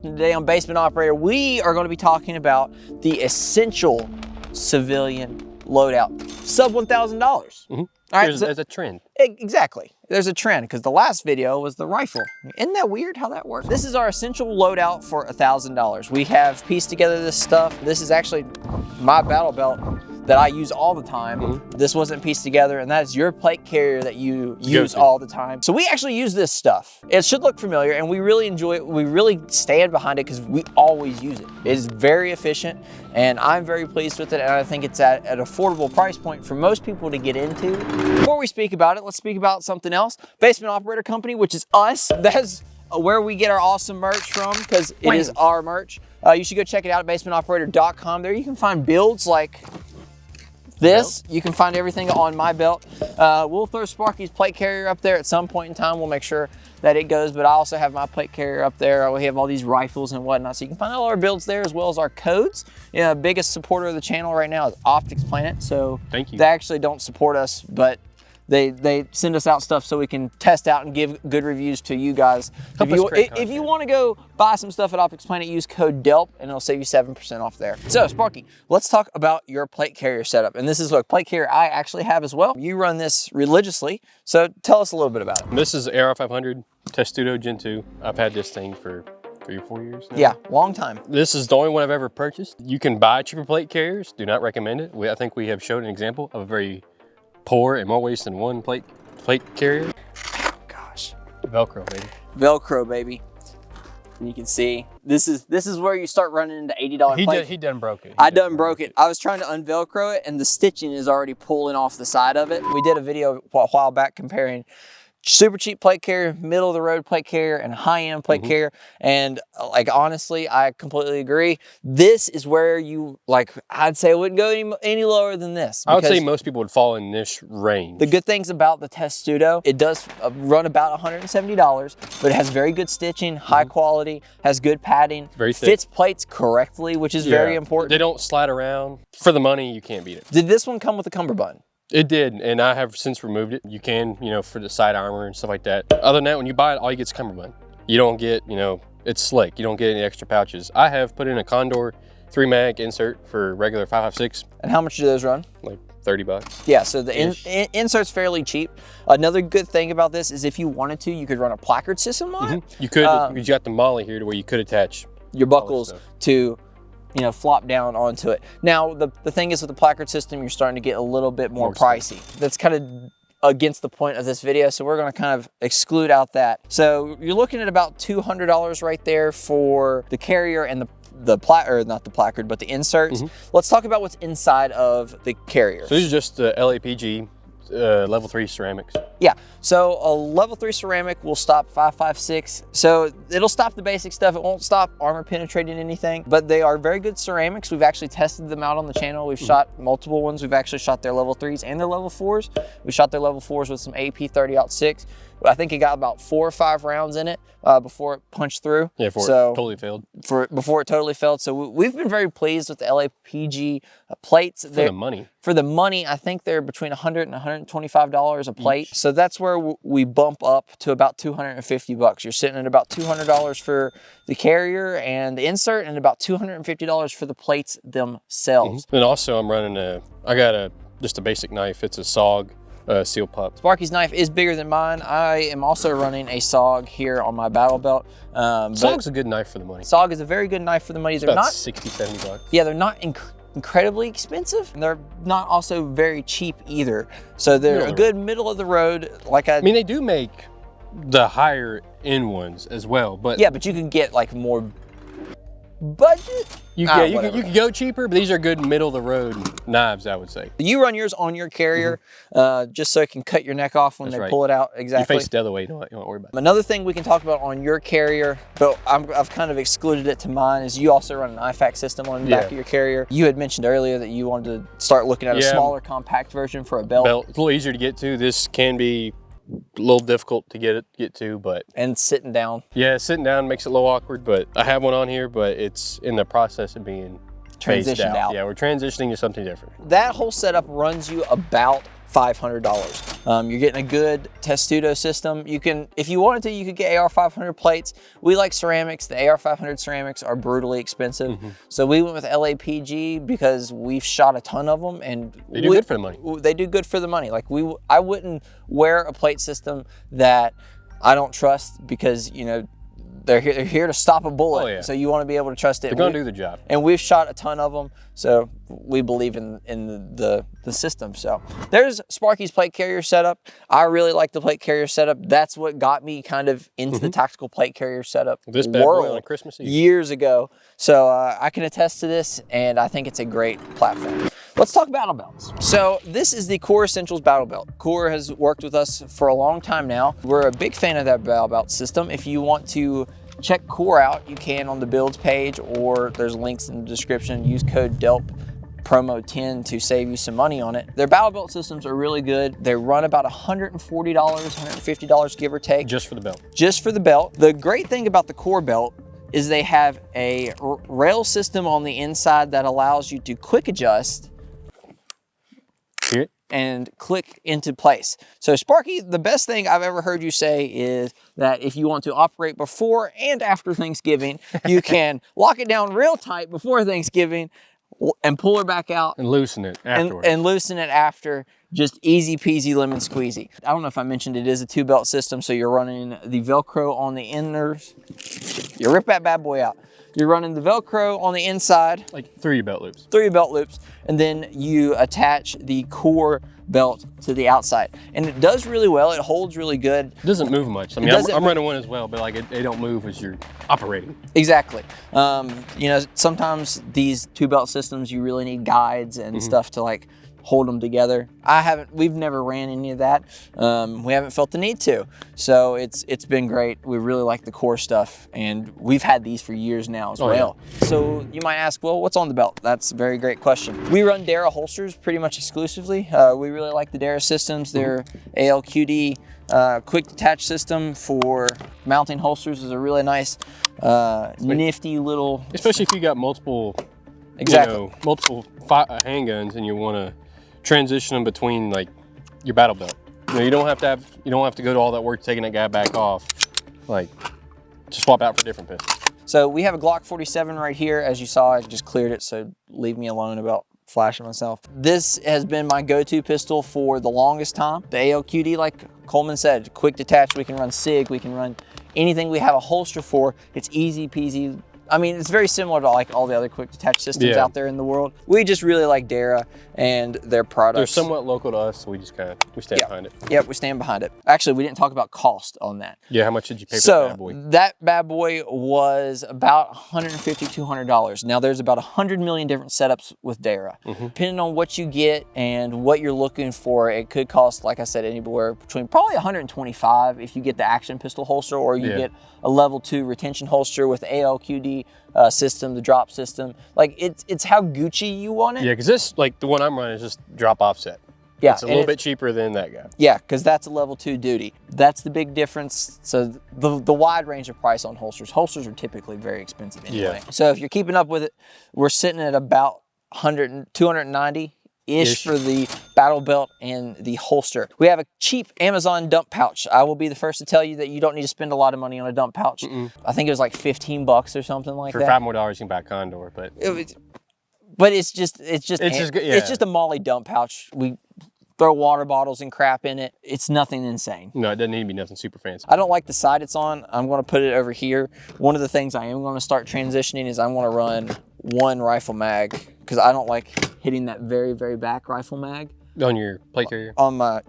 Today on Basement Operator, we are going to be talking about the essential civilian loadout. Sub $1,000. Mm-hmm. All right, there's a trend. Exactly. There's a trend because the last video was the rifle. Isn't that weird how that works? This is our essential loadout for $1,000. We have pieced together this stuff. This is actually my battle belt that I use all the time. Mm-hmm. This wasn't pieced together, and that is your plate carrier that you use all the time. So we actually use this stuff. It should look familiar, and we really enjoy it. We really stand behind it because we always use it. It is very efficient, and I'm very pleased with it, and I think it's at an affordable price point for most people to get into. Before we speak about it, let's speak about something else. Basement Operator Company, which is us. That's where we get our awesome merch from because it is our merch. You should go check it out at basementoperator.com. There you can find builds like this. You can find everything on my belt. We'll throw Sparky's plate carrier up there at some point in time. We'll make sure that it goes, but I also have my plate carrier up there. We have all these rifles and whatnot, so you can find all our builds there as well as our codes. Biggest supporter of the channel right now is Optics Planet, so thank you. They actually don't support us, but they send us out stuff so we can test out and give good reviews to you guys. If you want to go buy some stuff at Optics Planet, use code DELP and it'll save you 7% off there. So Sparky, let's talk about your plate carrier setup. And this is a plate carrier I actually have as well. You run this religiously, so tell us a little bit about it. This is AR500 Testudo Gen 2. I've had this thing for 3 or 4 years now. Yeah, long time. This is the only one I've ever purchased. You can buy cheaper plate carriers. Do not recommend it. I think we have showed an example of a very poor in more ways than one plate carrier. Gosh. Velcro, baby. Velcro, baby. And you can see, this is where you start running into $80 plate. He done broke it. I done broke it. I was trying to unvelcro it and the stitching is already pulling off the side of it. We did a video a while back comparing super cheap plate carrier, middle of the road plate carrier, and high-end plate carrier. And like, honestly, I completely agree. This is where you, like, I'd say I wouldn't go any lower than this. I would say most people would fall in this range. The good things about the Testudo, it does run about $170, but it has very good stitching, high quality, has good padding, very thick. Fits plates correctly, which is very important. They don't slide around. For the money, you can't beat it. Did this one come with a cummerbund? It did, and I have since removed it. You can, for the side armor and stuff like that. Other than that, when you buy it, all you get is cummerbund. You don't get, it's slick. You don't get any extra pouches. I have put in a Condor 3 mag insert for regular 5.56. And how much do those run? Like 30 bucks. Yeah, so the insert's fairly cheap. Another good thing about this is if you wanted to, you could run a placard system on it. You could, you got the molly here to where you could attach your buckles to flop down onto it. Now, the thing is with the placard system, you're starting to get a little bit more pricey. That's kind of against the point of this video, so we're gonna kind of exclude out that. So you're looking at about $200 right there for the carrier and not the placard, but the inserts. Let's talk about what's inside of the carrier. So this is just the LAPG level 3 ceramics. Yeah, so a level 3 ceramic will stop 5.56. So it'll stop the basic stuff. It won't stop armor penetrating anything, but they are very good ceramics. We've actually tested them out on the channel. We've shot multiple ones. We've actually shot their level 3s and their level 4s. We shot their level 4s with some AP 30-06. I think it got about 4 or 5 rounds in it before it punched through. Yeah, before it totally failed. Before it totally failed. So we've been very pleased with the LAPG plates. For the money. For the money, I think they're between $100 and $125 a plate. So that's where we bump up to about 250 bucks. You're sitting at about $200 for the carrier and the insert, and about $250 for the plates themselves. And also I'm running I got just a basic knife. It's a SOG. Seal pup. Sparky's knife is bigger than mine. I am also running a SOG here on my battle belt. SOG's a good knife for the money. SOG is a very good knife for the money. They're about not 60, 70 bucks. Yeah, they're not incredibly expensive. And they're not also very cheap either. So they're a good middle of the road. I mean, they do make the higher end ones as well, but yeah, but you can get like more budget. You can go cheaper, but these are good middle of the road knives, I would say. You run yours on your carrier just so it can cut your neck off when they pull it out. Exactly. You face it the other way, you don't worry about it. Another thing we can talk about on your carrier, but I've kind of excluded it to mine, is you also run an IFAC system on the back of your carrier. You had mentioned earlier that you wanted to start looking at a smaller compact version for a belt. It's a little easier to get to. This can be a little difficult to get to, but sitting down. Yeah, sitting down makes it a little awkward, but I have one on here, but it's in the process of being transitioned out. Yeah, we're transitioning to something different. That whole setup runs you about $500. You're getting a good testudo system. You can, if you wanted to, you could get AR500 plates. We like ceramics. The AR500 ceramics are brutally expensive. So we went with LAPG because we've shot a ton of them, and they do good for the money. They do good for the money. Like I wouldn't wear a plate system that I don't trust, because, you know, they're here to stop a bullet. Oh, yeah. So you want to be able to trust it. They're going to do the job. And we've shot a ton of them, so we believe in the system. So there's Sparky's plate carrier setup. I really like the plate carrier setup. That's what got me kind of into the tactical plate carrier setup This bad boy on Christmas Eve years ago. So I can attest to this, and I think it's a great platform. Let's talk battle belts. So this is the Core Essentials battle belt. Core has worked with us for a long time now. We're a big fan of that battle belt system. If you want to check Core out, you can on the builds page, or there's links in the description. Use code DELP promo 10 to save you some money on it. Their battle belt systems are really good. They run about $140, $150, give or take. Just for the belt. Just for the belt. The great thing about the Core belt is they have a rail system on the inside that allows you to quick adjust and click into place. So Sparky, the best thing I've ever heard you say is that if you want to operate before and after Thanksgiving, you can lock it down real tight before Thanksgiving and pull her back out. And loosen it afterwards. And loosen it after. Just easy peasy lemon squeezy. I don't know if I mentioned it is a 2-belt system, so you're running the Velcro on the inners. You rip that bad boy out. You're running the Velcro on the inside. Like 3 belt loops. 3 belt loops. And then you attach the Core belt to the outside. And it does really well. It holds really good. It doesn't move much. I mean, I'm running one as well, but like they don't move as you're operating. Exactly. You know, sometimes these 2-belt systems, you really need guides and stuff to like hold them together. We've never ran any of that. We haven't felt the need to. So it's been great. We really like the Core stuff, and we've had these for years now as well. Yeah. So you might ask, well, what's on the belt? That's a very great question. We run Dara holsters pretty much exclusively. We really like the Dara systems. Their ALQD quick detach system for mounting holsters is a really nice, nifty little... Especially if you got multiple, exactly. You know, multiple handguns and you want to transition them between like your battle belt. You know, you don't have to go to all that work taking that guy back off. Like, to swap out for different pistols. So we have a Glock 47 right here. As you saw, I just cleared it, so leave me alone about flashing myself. This has been my go-to pistol for the longest time. The ALQD, like Coleman said, quick detach. We can run SIG, we can run anything we have a holster for. It's easy peasy. I mean, it's very similar to like all the other quick detach systems out there in the world. We just really like Dara and their products. They're somewhat local to us, so we just we stand behind it. Yep, we stand behind it. Actually, we didn't talk about cost on that. Yeah, how much did you pay for that bad boy? That bad boy was about $150, $200. Now, there's about 100 million different setups with Dara. Depending on what you get and what you're looking for, it could cost, like I said, anywhere between probably $125 if you get the action pistol holster, or you get a level 2 retention holster with ALQD system, the drop system. Like, it's how Gucci you want it. Yeah, because this, like the one I'm running, is just drop offset. Yeah, it's a little bit cheaper than that guy. Yeah, because that's a level 2 duty. That's the big difference. So the wide range of price on holsters. Holsters are typically very expensive anyway. Yeah. So if you're keeping up with it, we're sitting at about 290-ish for the battle belt and the holster. We have a cheap Amazon dump pouch. I will be the first to tell you that you don't need to spend a lot of money on a dump pouch. I think it was like 15 bucks or something like that. For $5 more, you can buy a Condor, but it's just a Molly dump pouch. We throw water bottles and crap in it. It's nothing insane. No, it doesn't need to be nothing super fancy. I don't like the side it's on. I'm going to put it over here. One of the things I am going to start transitioning is I'm going to run one rifle mag, because I don't like hitting that very, very back rifle mag. On your plate carrier? On my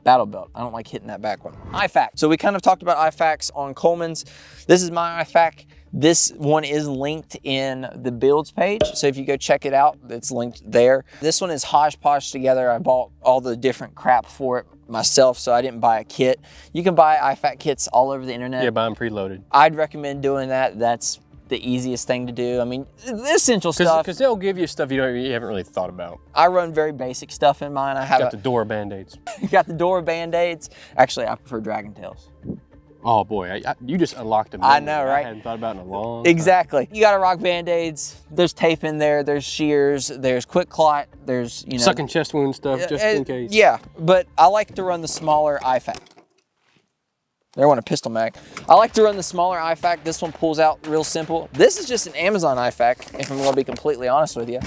battle belt. I don't like hitting that back one. IFAK. So we kind of talked about IFAKs on Coleman's. This is my IFAK. This one is linked in the builds page. So if you go check it out, it's linked there. This one is hodgepodge together. I bought all the different crap for it myself, so I didn't buy a kit. You can buy IFAK kits all over the internet. Yeah, buy them preloaded. I'd recommend doing that. That's the easiest thing to do. I mean, the essential stuff. Because they'll give you stuff you haven't really thought about. I run very basic stuff in mine. I have got the Dora Band-Aids. Got the Dora Band-Aids. Actually, I prefer Dragon Tails. Oh boy, you just unlocked a I know, right? I hadn't thought about it in a long time. Exactly. You gotta rock Band-Aids. There's tape in there. There's shears. There's quick clot. There's, you know. Sucking chest wound stuff just in case. Yeah, but I like to run the smaller IFAC. There went a pistol mag. I like to run the smaller IFAC. This one pulls out real simple. This is just an Amazon IFAC, if I'm gonna be completely honest with you.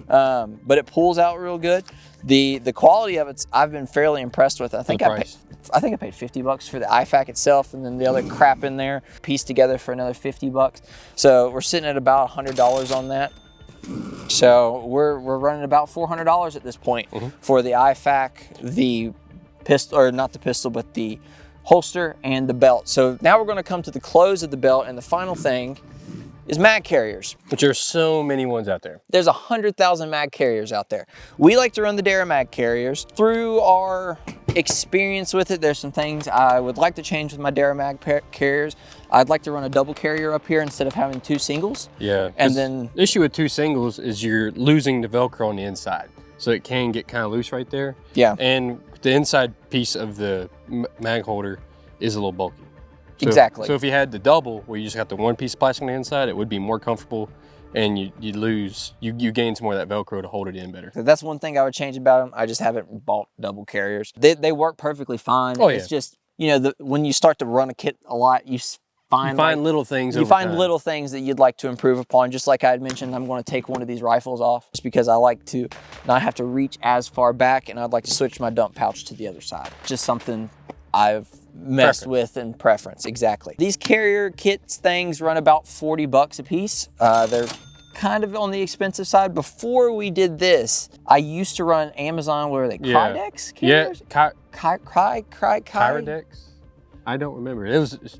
But it pulls out real good. The quality of it, I've been fairly impressed with. I think I paid 50 bucks for the IFAC itself, and then the other crap in there pieced together for another 50 bucks. So we're sitting at about $100 on that. So we're running about $400 at this point for the IFAC, the pistol, or not the pistol, but the holster and the belt. So now we're going to come to the close of the belt, and the final thing is mag carriers. But there's so many ones out there. There's 100,000 mag carriers out there. We like to run the Dara mag carriers. Through our experience with it, there's some things I would like to change with my Dara mag carriers. I'd like to run a double carrier up here instead of having 2 singles. Yeah. And then the issue with 2 singles is you're losing the Velcro on the inside. So it can get kind of loose right there. Yeah. And the inside piece of the mag holder is a little bulky. So exactly. So if you had the double, where you just got the 1 piece of plastic on the inside, it would be more comfortable, and you gain some more of that Velcro to hold it in better. So that's one thing I would change about them. I just haven't bought double carriers. They work perfectly fine. Oh, yeah. It's just, you know, when you start to run a kit a lot, you find little things. You find little things that you'd like to improve upon. Just like I had mentioned, I'm going to take one of these rifles off just because I like to not have to reach as far back, and I'd like to switch my dump pouch to the other side. Just something I've messed with in preference. Exactly. These carrier kits things run about 40 bucks a piece. They're kind of on the expensive side. Before we did this, I used to run Amazon, what are they, Kydex carriers? Yeah, Kydex? I don't remember. It was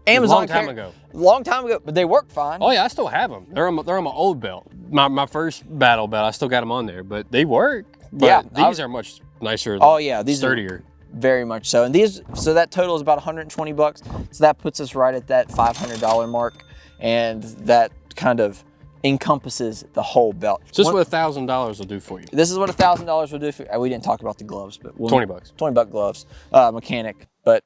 Amazon a long time ago. Long time ago, but they work fine. Oh yeah, I still have them. They're on my old belt. My first battle belt, I still got them on there, but they work. But yeah, these are much nicer. Oh yeah, these sturdier. Very much so. And so that total is about 120 bucks. So that puts us right at that $500 mark. And that kind of encompasses the whole belt. So this is what $1,000 will do for you. This is what $1,000 will do for you. We didn't talk about the gloves, but 20 bucks. 20 buck gloves. Mechanic, but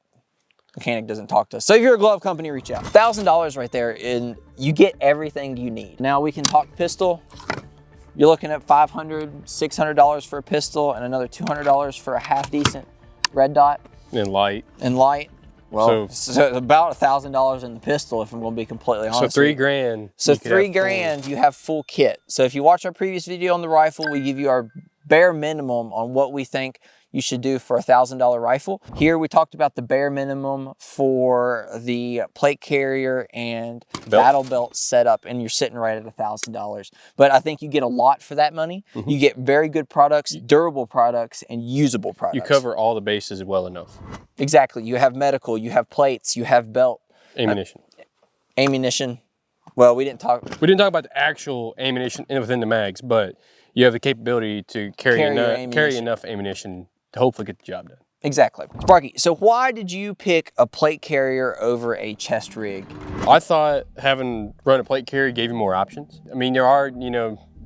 Mechanic doesn't talk to us. So if you're a glove company, reach out. $1,000 right there, and you get everything you need. Now we can talk pistol. You're looking at $500, $600 for a pistol, and another $200 for a half decent red dot. And light. Well, so about $1,000 in the pistol, if I'm going to be completely honest. So $3,000. So $3,000, you have full kit. So if you watch our previous video on the rifle, we give you our bare minimum on what we think you should do for a $1,000 rifle. Here we talked about the bare minimum for the plate carrier and battle belt setup, and you're sitting right at $1,000. But I think you get a lot for that money. You get very good products, durable products, and usable products. You cover all the bases well enough. Exactly. You have medical, you have plates, you have belt. Ammunition. Ammunition. Well, we didn't talk about the actual ammunition within the mags, but you have the capability to carry enough ammunition to hopefully get the job done. Exactly. Sparky, so why did you pick a plate carrier over a chest rig? I thought having run a plate carrier gave you more options. I mean, there are,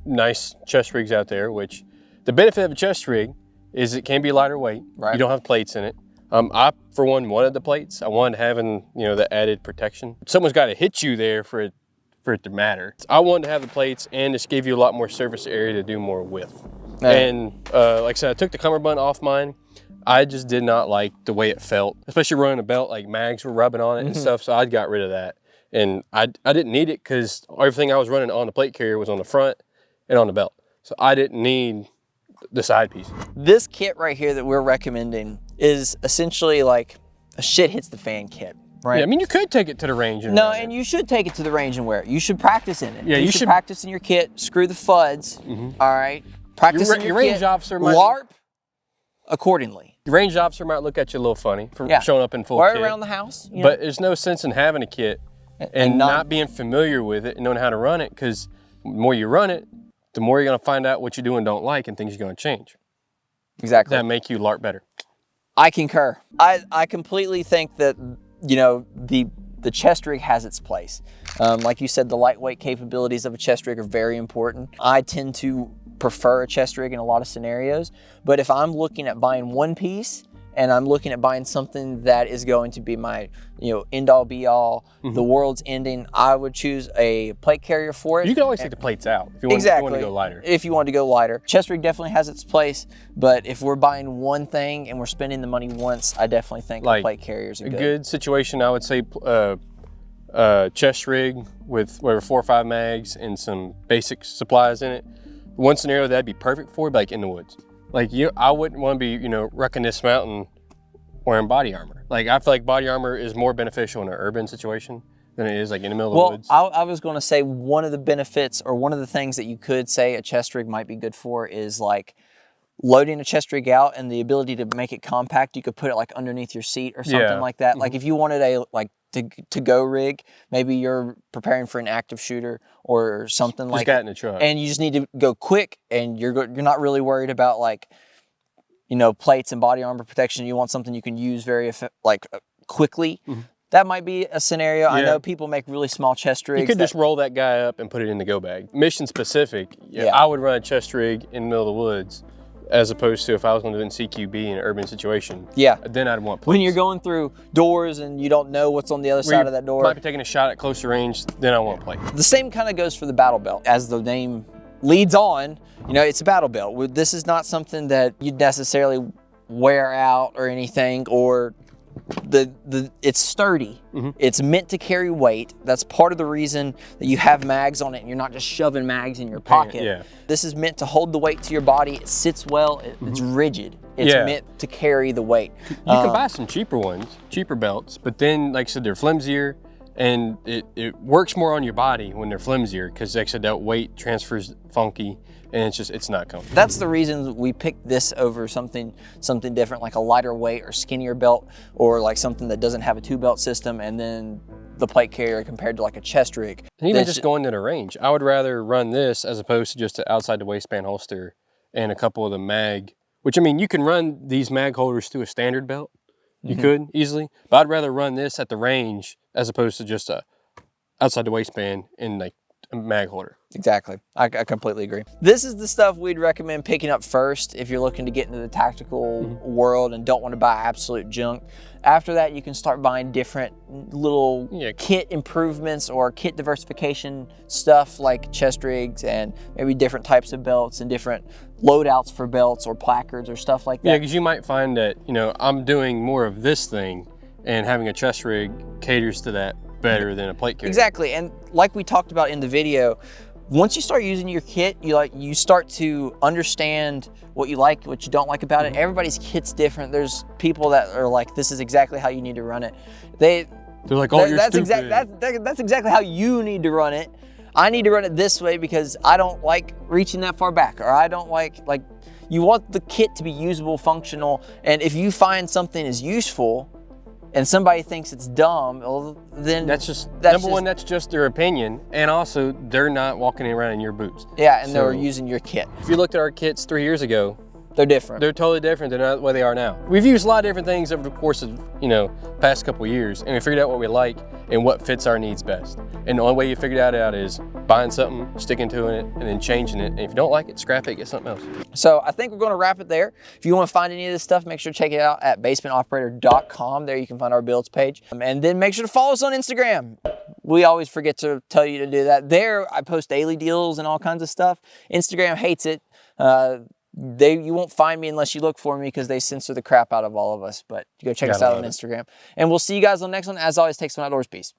nice chest rigs out there, which the benefit of a chest rig is it can be lighter weight. Right. You don't have plates in it. I, for one, wanted the plates. I wanted having, the added protection. Someone's got to hit you there for it to matter. I wanted to have the plates, and this gave you a lot more surface area to do more with. And like I said, I took the cummerbund off mine. I just did not like the way it felt, especially running a belt, like mags were rubbing on it and stuff, so I got rid of that. And I didn't need it because everything I was running on the plate carrier was on the front and on the belt. So I didn't need the side piece. This kit right here that we're recommending is essentially like a shit hits the fan kit. Right. Yeah, I mean, you could take it to the range. And you should take it to the range and wear it. You should practice in it. Yeah, you should practice in your kit. Screw the FUDs. All right. Practice in your range kit. Officer might LARP accordingly. Your range officer might look at you a little funny for showing up in full kit. Around the house. But there's no sense in having a kit and not being familiar with it and knowing how to run it, because the more you run it, the more you're going to find out what you do and don't like, and things are going to change. Exactly. That make you LARP better. I concur. I completely think that the chest rig has its place. Like you said, the lightweight capabilities of a chest rig are very important. I tend to prefer a chest rig in a lot of scenarios, but if I'm looking at buying one piece and I'm looking at buying something that is going to be my, you know, end all be all, the world's ending, I would choose a plate carrier for it. You can always take the plates out if you want, exactly. if you want to go lighter. If you want to go lighter. Chest rig definitely has its place, but if we're buying one thing and we're spending the money once, I definitely think like, plate carriers are good. A good situation, I would say, chest rig with whatever 4 or 5 mags and some basic supplies in it. One scenario that'd be perfect for, like in the woods. Like I wouldn't want to be, you know, wrecking this mountain wearing body armor. Like I feel like body armor is more beneficial in an urban situation than it is like in the middle of the woods. I was going to say one of the benefits or one of the things that you could say a chest rig might be good for is like loading a chest rig out and the ability to make it compact. You could put it like underneath your seat or something like that. Like if you wanted a like to go rig, maybe you're preparing for an active shooter or something like that, in the truck, and you just need to go quick, and you're not really worried about like, you know, plates and body armor protection. You want something you can use very quickly. That might be a scenario. I know people make really small chest rigs. You could just roll that guy up and put it in the go bag. Mission specific, I would run a chest rig in the middle of the woods, as opposed to if I was going to do in CQB in an urban situation. Then I'd want plates. When you're going through doors and you don't know what's on the other side of that door. Might be taking a shot at closer range, then I want plates. The same kind of goes for the battle belt. As the name leads on, you know, it's a battle belt. This is not something that you'd necessarily wear out or anything, or it's sturdy. It's meant to carry weight. That's part of the reason that you have mags on it and you're not just shoving mags in your pocket. This is meant to hold the weight to your body. It sits well. It's rigid. It's meant to carry the weight. You can buy some cheaper ones, cheaper belts, but then, like I said, they're flimsier, and it works more on your body when they're flimsier because, like I said, that weight transfers funky, and it's not comfortable. That's the reason we picked this over something different, like a lighter weight or skinnier belt, or like something that doesn't have a 2-belt system, and then the plate carrier compared to like a chest rig. And even just going to the range, I would rather run this as opposed to just an outside the waistband holster and a couple of the mag, which, I mean, you can run these mag holders through a standard belt. You could easily, but I'd rather run this at the range as opposed to just a outside the waistband and like a mag holder. Exactly. I completely agree. This is the stuff we'd recommend picking up first if you're looking to get into the tactical world and don't want to buy absolute junk. After that, you can start buying different little kit improvements or kit diversification stuff like chest rigs and maybe different types of belts and different loadouts for belts or placards or stuff like that. Yeah, because you might find that, you know, I'm doing more of this thing and having a chest rig caters to that better than a plate carrier. Exactly. And like we talked about in the video, once you start using your kit, you start to understand what you like, what you don't like about it. Everybody's kit's different. There's people that are like, this is exactly how you need to run it. They're like, oh, you're stupid. That's exactly how you need to run it. I need to run it this way because I don't like reaching that far back, or I don't like you want the kit to be usable, functional, and if you find something is useful and somebody thinks it's dumb, well, then that's just their opinion, and also they're not walking around in your boots. Yeah, and they're using your kit. If you looked at our kits 3 years ago, they're different. They're totally different than the way they are now. We've used a lot of different things over the course of, you know, past couple of years, and we figured out what we like and what fits our needs best. And the only way you figure that out is buying something, sticking to it, and then changing it. And if you don't like it, scrap it, get something else. So I think we're going to wrap it there. If you want to find any of this stuff, make sure to check it out at basementoperator.com. There you can find our builds page. And then make sure to follow us on Instagram. We always forget to tell you to do that. There, I post daily deals and all kinds of stuff. Instagram hates it. You won't find me unless you look for me because they censor the crap out of all of us. But go check us out on Instagram. And we'll see you guys on the next one. As always, take some outdoors. Peace.